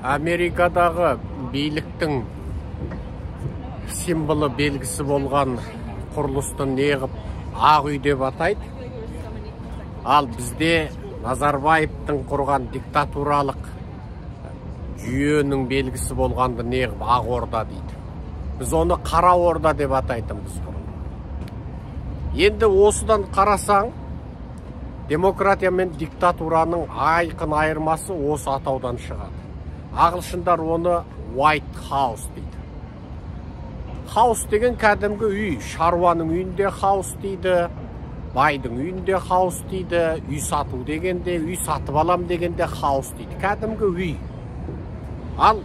Америкадағы биліктің символы белгісі болған құрылысты неғып Ақ үй деп атайды. Ал бізде Назарбаевтың құрған диктатуралық жүйенің белгісі болғанды неғып Ақ Орда дейді. Біз оны Қара Орда деп атайтынбыз. Енді осыдан қарасаң, демократия мен диктатураның айқын айырмасы осы атаудан шығады. Ағылшындар оны White House дейді. Хаус деген кәдімгі үй. Шаруаның үйінде хаус дейді, байдың үйінде хаус дейді, үй сату дегенде, үй сатып алам дегенде хаус дейді. Кәдімгі үй. Ал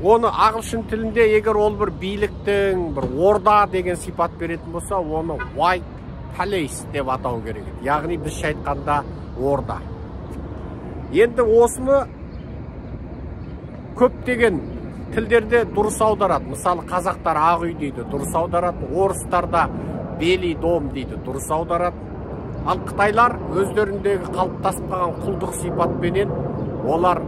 оны ағылшын тілінде егер ол бір биліктің, бір орда деген сипат беретін болса, оны White Palace деп атау керек. Яғни біз айтқанда орда. Енді осыны көптеген тілдерде дұрыс аударады. Мысалы, қазақтар Ақ үй дейді, дұрыс аударады. Орыстарда Белый дом дейді, дұрыс аударады. Ал қытайлар өздеріндегі қалыптасып қалған құлдық сипатпенен олар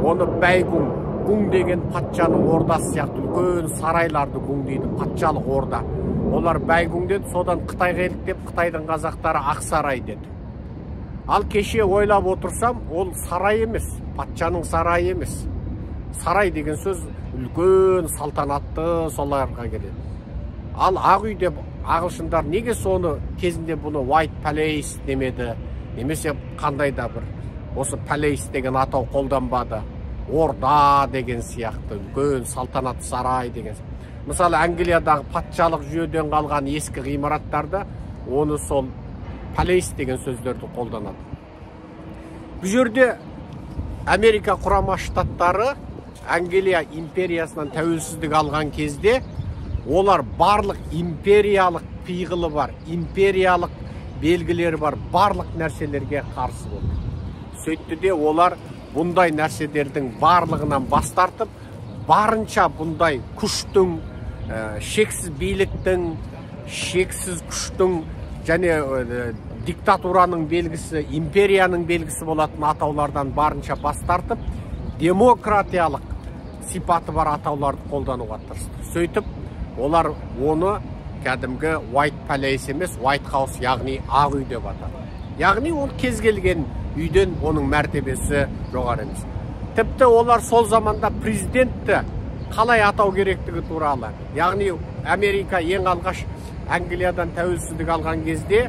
оны Бәйгүң, Гүң деген патшаның ордасы сияқты үлкен сарайларды Гүң дейді, патшалық орда. Олар Бәйгүң деді, содан Қытайға еліктеп, Қытайдың қазақтары Ақсарай деді. Ал кеше ойлап отырсам, ол сарай емес, патшаның сарайы емес. Сарай деген сөз үлкен салтанатты соларға келеді. Ал Ақ үй деп ағылшындар неге соны кезінде бұны White Palace демеді, немесе қандай да бір осы Palace деген атау қолданбады, орда деген сияқты үлкен салтанатты сарай деген. Мысалы, Англиядағы патшалық жүйеден қалған ескі ғимараттарда оны сол Palace деген сөздерді қолданады. Бұл жерде Америка құрама штаттары Англия империясынан тәуелсіздік алған кезде олар барлық империялық пиғылы бар, империялық белгілері бар, барлық нәрселерге қарсы болды. Сөйтті де олар бұндай нәрселердің барлығынан бас тартып, барынша бұндай күштің, шексіз биліктің, шексіз күштің және диктатураның белгісі, империяның белгісі болатын атаулардан барынша бас тартып, демократиялық сипаты бар атауларды қолдануға тырысты. Сөйтіп, олар оны кәдімгі White Palace емес, White House, яғни Ақ үй деп атады. Яғни ол кез келген үйден оның мәртебесі жоғары емес. Тіпті олар сол заманда президентті қалай атау керектігі туралы. Яғни Америка ең алғаш Англиядан тәуелсіздік алған кезде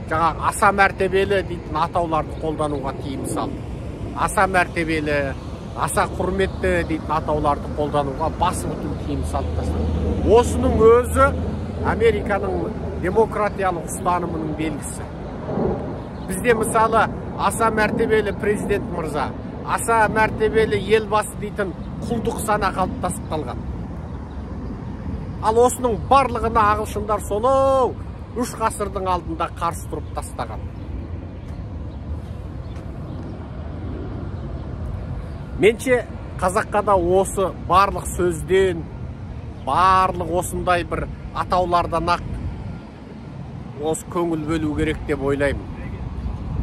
жаңағы аса мәртебелі дейтін атауларды қолдануға тыйым салды. Аса мәртебелі, аса құрметті дейтін атауларды қолдануға басы бүтін тыйым салып тастады. Осының өзі Американың демократиялық ұстанымының белгісі. Бізде мысалы аса мәртебелі президент мырза, аса мәртебелі елбасы дейтін құлдық сана қалыптасып қалған. Ал осының барлығына ағылшындар сонау 3 ғасырдың алдында қарсы тұрып тастаған. Менше қазаққа да осы барлық сөзден, барлық осындай бір атаулардан ақ осы көңіл бөлу керек деп ойлаймын.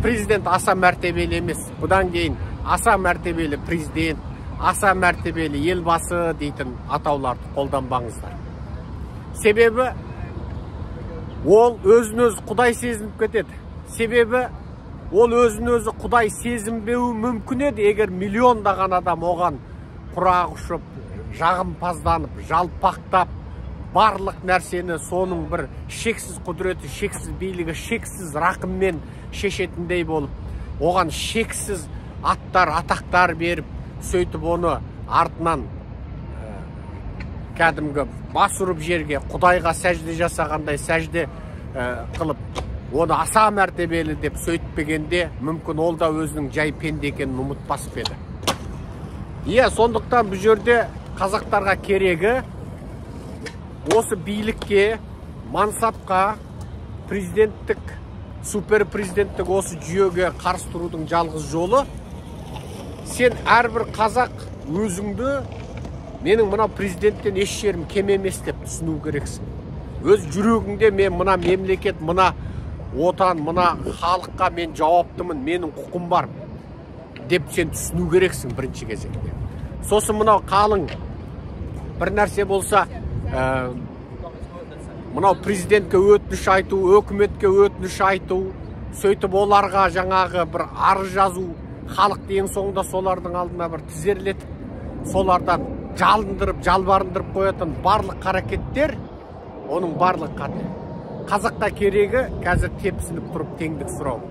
Президент аса мәртебелі емес, бұдан кейін аса мәртебелі президент, аса мәртебелі елбасы дейтін атауларды қолданбаңыздар. Себебі ол өзін-өзі Құдай сезініп кетеді. Себебі ол өзін-өзі Құдай сезінбеуі мүмкін еді, егер миллиондаған адам оған құрақ ұшып, жағымпазданып, жалпақтап, барлық нәрсені соның бір шексіз құдіреті, шексіз билігі, шексіз рақыммен шешетіндей болып, оған шексіз аттар, атақтар беріп, сөйтіп оны артынан кәдімгі бас ұрып жерге, Құдайға сәжде жасағандай сәжде қылып, оны аса мәртебелі деп сөйтпегенде, мүмкін ол да өзінің жай пенде екенін ұмытпас еді. Сондықтан бұл жерде қазақтарға керегі осы билікке, мансапқа, президенттік, суперпрезиденттік осы жүйеге қарсы тұрудың жалғыз жолы, сен әрбір қазақ өзіңді менің мына президенттен еш жерім кем емес деп түсіну керексің. Өз жүрегіңде мен мына мемлекет, мына отан, мына халыққа мен жауаптымын, менің құқым бар. деп сен түсіну керексің бірінші кезекте. Сосын мынау қалың бір нәрсе болса, мынау президентке өтініш айту, өкіметке өтініш айту, сөйтіп оларға жаңағы бір арыз жазу, халықты ең соңында солардың алдына бір тізерлетіп, солардан жалындырып, жалбарындырып қоятын барлық қарекеттер, оның барлық қате. Қазаққа керегі қазір тепсініп тұрып теңдік сұрау.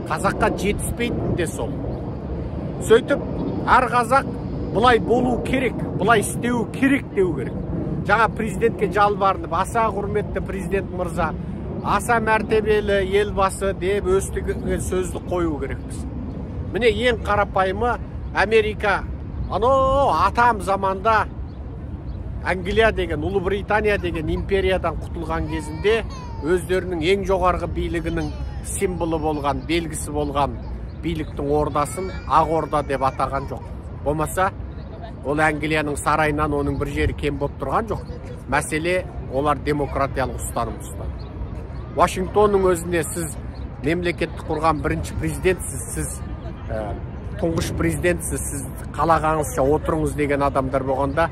Қазаққа жетіспейтін де сол. Сөйтіп, әр қазақ бұлай болу керек, бұлай істеу керек деу керек. Жаңа президентке жалбарынып, аса құрметті президент мырза, аса мәртебелі елбасы деп өстіген сөзді қою керекпіз. Міне ең қарапайымы Америка, атам заманда Англия деген, Ұлыбритания деген империядан құтылған кезінде өздерінің ең жоғарғы билігінің символы болған, белгісі болған биліктің ордасын Ақ Орда деп атаған жоқ. Болмаса, ол Англияның сарайынан оның бір жері кем болып тұрған жоқ. Мәселе, олар демократиялық ұстаным ұстады. Вашингтонның өзіне сіз мемлекетті құрған бірінші президентсіз, сіз тұңғыш президентсіз, сіз қалағаныңызша отырыңыз деген адамдар болғанда,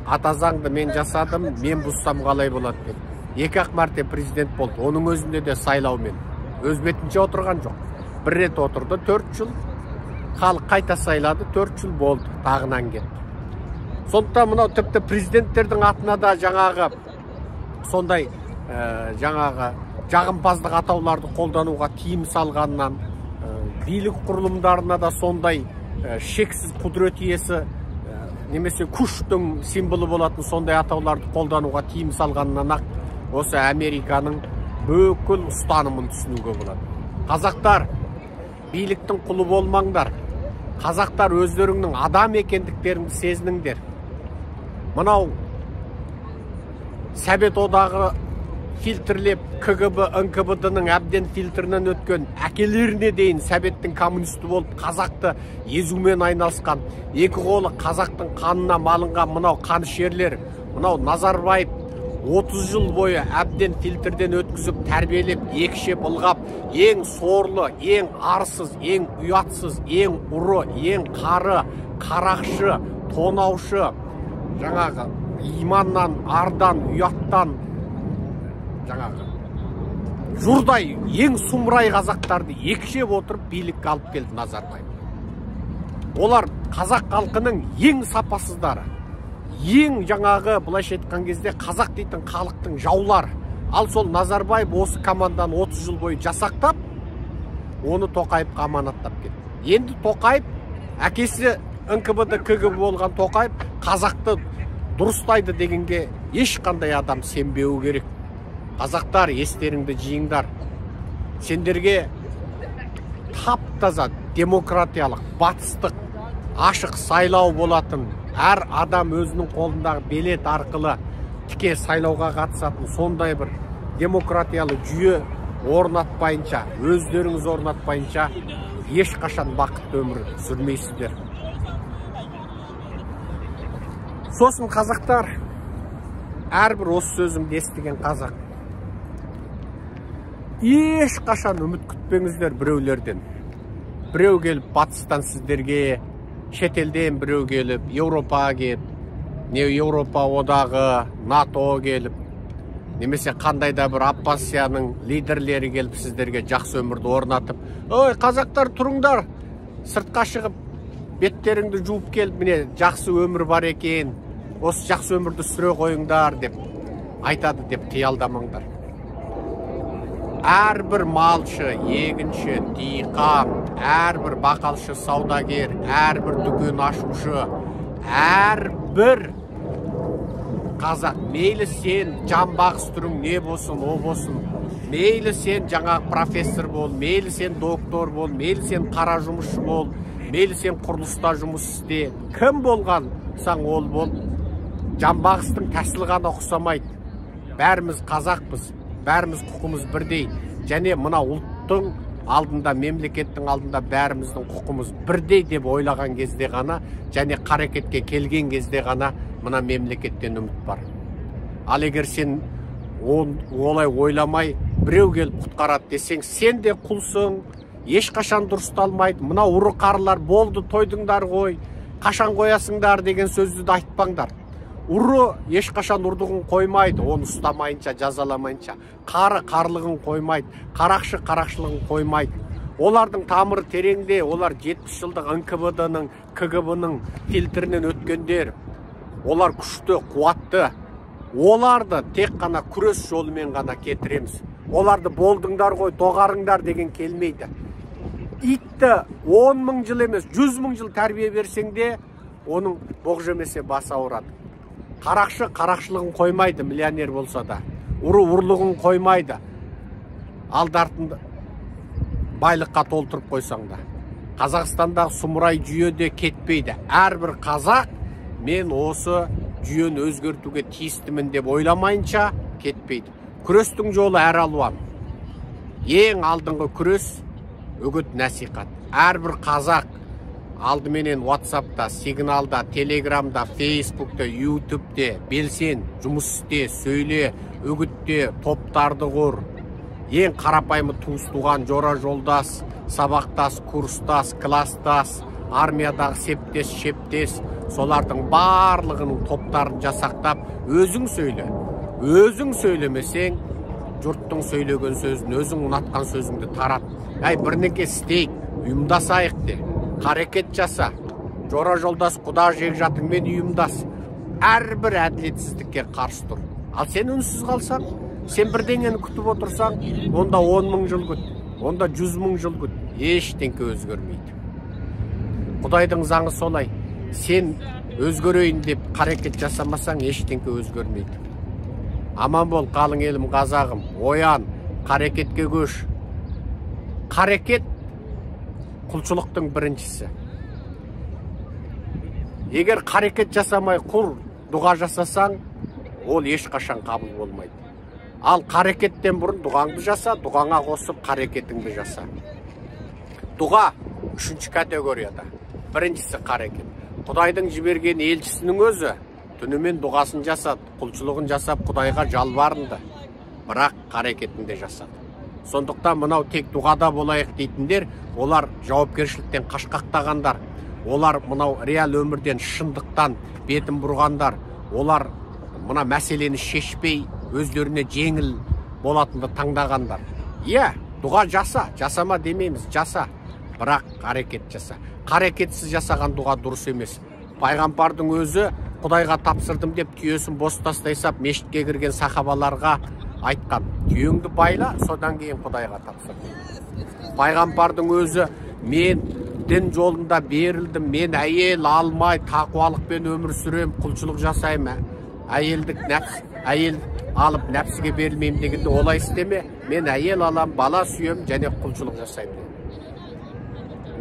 ата заңды мен жасадым, мен бұзсам қалай болады деп. Екі-ақ мәрте президент болды. Оның өзінде де сайлаумен. Өз бетінше отырған жоқ. Бір рет отырды, 4 жыл. Халық қайта сайлады, 4 жыл болды, тағынан кетті. Сондықтан мынау тіпті президенттердің атына да жаңағы сондай жаңағы жағымпаздық атауларды қолдануға тиым салғаннан, билік құрылымдарына да сондай шексіз құдірет иесі немесе күштің символы болатын сондай атауларды қолдануға тиым салғаннан ақ осы Американың бүкіл ұстанымын түсінуге болады. Қазақтар, биліктің құлы болмаңдар. Қазақтар өздеріңнің адам екендіктеріңді сезініңдер. Мынау Совет одағы фильтрлеп КГБ, НКВД-ның әбден фильтрінен өткен әкелеріне дейін Советтің коммунисті болып қазақты езумен айналысқан, екі қолы қазақтың қанына малынған мынау қанішерлер, мынау Назарбаев 30 жыл бойы әбден фильтрден өткізіп, тәрбиелеп, екшеп, ылғап, ең сорлы, ең арсыз, ең ұятсыз, ең ұры, ең қары, қарақшы, тонаушы, жаңағы иманнан, ардан, ұяттан, жаңағы жұрдай, ең сұмырай қазақтарды екшеп отырып билікке алып келді Назарбаев. Олар қазақ халқының ең сапасыздары, ең жаңағы былайша айтқан кезде қазақ дейтін халықтың жаулары. Ал сол Назарбаев осы команданы 30 жыл бойы жасақтап, оны Тоқаевқа аманаттап кетті. Енді Тоқаев, әкесі НКВД КГБ болған Тоқаев, қазақты дұрыстайды дегенге ешқандай адам сенбеу керек. Қазақтар, естеріңді жиыңдар. Сендерге тап-таза демократиялық, батыстық, ашық сайлау болатын, әр адам өзінің қолындағы билет арқылы тіке сайлауға қатысатын сондай бір демократиялы жүйе орнатпайынша, өздеріңіз орнатпайынша ешқашан бақытты өмір сүрмейсіздер. Сосын қазақтар, әрбір осы сөзімді естіген қазақ, ешқашан үміт күтпеңіздер біреулерден. Біреу келіп батыстан сіздерге, шетелден біреу келіп, Еуропаға келіп, не Еуропа одағы, НАТО келіп, немесе қандайда бір оппозицияның лидерлері келіп сіздерге жақсы өмірді орнатып, ой, қазақтар тұрыңдар, сыртқа шығып, беттеріңді жуып келіп, міне жақсы өмір бар екен, осы жақсы өмірді сүре қойыңдар деп айтады деп қиялдамаңдар. Әрбір малшы, егінші, диқан, әрбір бақалшы, саудагер, әрбір дүкен ашушы, әрбір қазақ, мейлі сен жамбағыс түрің не болсын, о болсын, мейлі сен жаңа профессор бол, мейлі сен доктор бол, мейлі сен қара жұмысшы бол, мейлі сен құрылыста жұмыс істе, кім болған саң ол бол, жамбағыстың тәсіл ғана ұқсамайды. Бәріміз қазақпыз, бәріміз құқымыз бірдей, және мына ұлттың алдында, мемлекеттің алдында бәріміздің құқымыз бірдей деп ойлаған кезде ғана, және қарекетке келген кезде ғана мына мемлекеттен үміт бар. Ал егер сен олай ойламай, біреу келіп құтқарады десең, сен де құлсың, ешқашан дұрысталмайды. Мына ұры қарылар болды тойдыңдар ғой, қашан қоясыңдар деген сөзді де айтпаңдар. Ұры ешқашан ұрдығын қоймайды, оны ұстамайынша, жазаламайынша. Қарлығын қоймайды, қарақшылығын қоймайды. Олардың тамыры тереңде, олар 70 жылдық НКВД-ның, КГБ-ның фильтрінен өткендер. Олар күшті, қуатты. Оларды тек қана күрес жолымен ғана кетіреміз. Оларды болдыңдар ғой, доғарыңдар деген келмейді. Итті 10 мың жыл емес, 100 мың жыл тәрбие берсең де, оның боқ жемесе басы ауырады. Қарақшылығын қоймайды, миллионер болса да. Ұрлығын қоймайды. Алдартында байлыққа толтырып қойсаң да. Қазақстандағы сұмырай жүйеде кетпейді. Әрбір қазақ мен осы жүйені өзгертуге тиістімін деп ойламайынша кетпейді. Күрестің жолы әр алуан. Ең алдыңғы күрес үгіт насихат. Әрбір қазақ алдыменен WhatsApp'та, Сигналда, Телеграмда, Фейсбукта, Ютубте белсен, жұмыс істе, сөйле, үгітте, топтарды құр. Ең қарапайымы туыс туған, жора жолдас, сабақтас, курстас, класстас, армиядағы септес, шептес, солардың барлығының топтарын жасақтап, өзің сөйле. Өзің сөйлемесең, жұрттың сөйлеген сөзін, өзің ұнатқан сөзіңді тарат. Бірнеке істейік, ұйымдасайық де, қарекет жаса. Жора жолдас, құда жекжатыңмен ұйымдас. Әрбір әділетсіздікке қарсы тұр. Ал сен үнсіз қалсаң, сен бірдеңені күтіп отырсаң, онда 10 мың жыл күт, онда 100 мың жыл күт, ештеңке өзгермейді. Құдайдың заңы солай. Сен өзгерейін деп қарекет жасамасаң, ештеңке өзгермейді. Аман бол, қалың елім, қазағым, оян, қарекетке көш. Қарекет құлшылықтың біріншісі. Егер қарекет жасамай құр дұға жасасаң, ол ешқашан қабыл болмайды. Ал қарекеттен бұрын дұғаңды жаса, дұғаңа қосып қарекетіңді жаса. Дұға 3-ші категорияда. Біріншісі қарекет. Құдайдың жіберген елшісінің өзі түнімен дұғасын жасады, құлшылығын жасап Құдайға жалбарынды, бірақ қарекетінде жасады. Сондықтан мынау тек дұғада болайық дейтіндер, олар жауапкершіліктен қашқақтағандар, олар мынау реал өмірден шындықтан бетін бұрғандар, олар мына мәселені шешпей өздеріне жеңіл болатынды таңдағандар. Дұға жаса, жасама демейміз, жаса, бірақ қарекет жаса. Қарекетсіз жасаған дұға дұрыс емес. Пайғамбардың өзі Құдайға тапсырдым деп түйесін бос тастай сап мешітке кірген сахабаларға айтқан: түйеңді байла, содан кейін Құдайға тапсырдым. Пайғамбардың өзі: мен дін жолында берілдім, мен әйел алмай тақуалықпен өмір сүрем, құлшылық жасаймын, әйел алып нәпсіге берілмеймін дегенде олай істеме, мен әйел алам, бала сүйем және құлшылық жасаймын.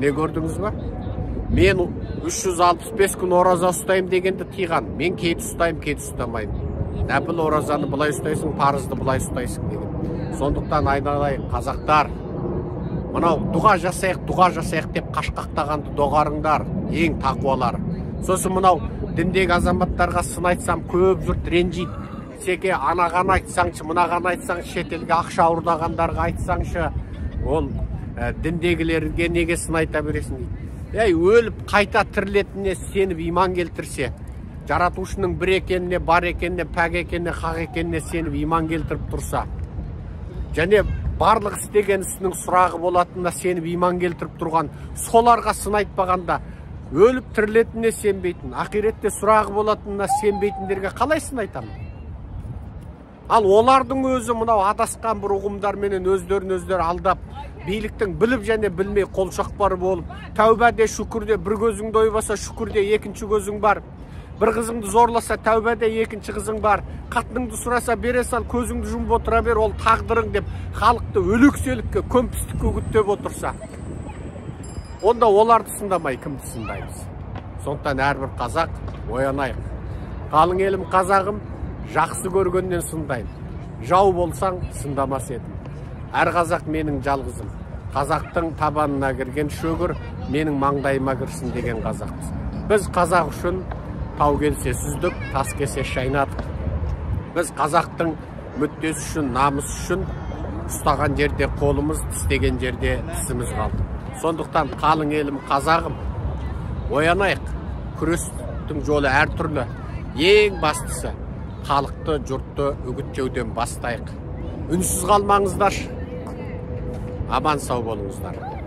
Не көрдіңіз ба? Мен 365 күн ораза ұстаймын дегенді тиған. Мен кейт ұстаймын, кейт ұстамаймын. Нәпіл оразаны бұлай ұстайсың, парызды бұлай ұстайсың деген. Сондықтан айналайын қазақтар, мынау дұға жасайық деп қашқақтағанды доғарыңдар, ең тақуалар. Сосын мынау діндегі азаматтарға сын айтсам көп жұрт ренжиді. Секе анаған айтсаңшы, мынаған айтсаңшы, шетелге ақша ұрдағандарға айтсаңшы, ол діндегілерге неге сын айта бересің дейді. Өліп қайта тірілетініне сеніп иман келтірсе, жаратушының бір екеніне, бар екеніне, пәк екеніне, хақ екеніне сеніп иман келтіріп тұрса, және барлық істеген ісінің сұрағы болатынына сеніп иман келтіріп тұрған, соларға сын айтпағанда, өліп тірілетініне сенбейтін, ақиретте сұрағы болатынына сенбейтіндерге қалай сын айтамын? Ал олардың өзі мынау адасқан бір ұғымдарменен өздерін алдап, биліктің біліп және білмей қолшоқпары болып, тәубәде, шүкірде бір көзіңді ойбаса, шүкірде екінші көзің бар. Бір қызыңды зорласа, тәубәде екінші қызың бар. Қатыныңды сұраса, бере сал, көзіңді жұмып отыра бер, ол тағдырың деп халықты өлікселікке, көмпістікке үгіттеп отырса, онда оларды сындамай кімді сындаймыз? Сондықтан әрбір қазақ оянайық. Қалың елім, қазағым, жақсы көргеннен сындайым. Жау болсаң сындамас едім. Әр қазақ менің жалғызым. Қазақтың табанына кірген шөгір менің маңдайыма кірсін деген қазақпыз. Біз қазақ үшін тау келсе сүздік, тас келсе шайнадық. Біз қазақтың мүддесі үшін, намыс үшін ұстаған жерде қолымыз, тістеген жерде тісіміз қалды. Сондықтан қалың елім, қазағым, оянайық. Күрестің жолы әртүрлі. Ең бастысы халықты, жұртты үгіттеуден бастайық. Үнсіз қалмаңыздар. Аман сау болыңыздар.